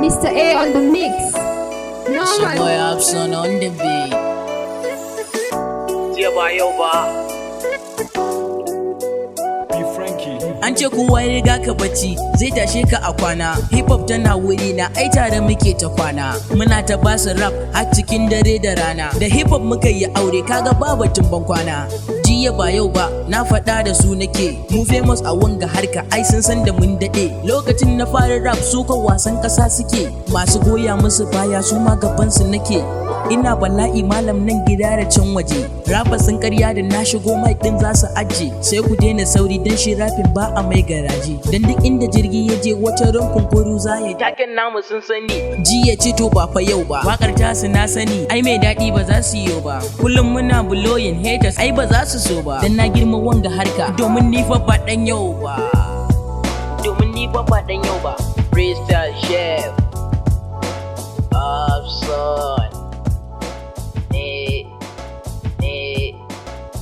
Mr. A on the mix. No It's your man. boy Abson on the beat. An ce kowa ya riga ka bacci zai tashe ka a kwana. Hip hop tana wuri na ai tare muke ta kwana. Muna ta basu rap har cikin dare da rana. Da hip hop muka yi aure kaga ba batun ban kwana. Jiya ba yau ba na faɗa da su nake. Mu famous a wanga harka ai sun san da mun daɗe. Lokacin na fara rap su kan wasan ƙasa suke. Masu goya musu baya su ma gaban su nake. Ina bala'i malam nan gida da can waje. Rapper sun karya da na shigo mic din za su aje. Sai ku daina sauri dan shi rapin ba a mai garaje. Dan duk inda jirgi ya je wata ran kunkuru za ya taken namu sun sani. Jiya ce to ba fa yau ba. Wakar ta su na sani ai mai daɗi ba za su yi ba. Kullum muna blowing haters ai ba za su so ba. Dan na girma wanga harka domin ni fa ba dan yau ba. Domin ni fa ba dan yau ba. Freestyle chef.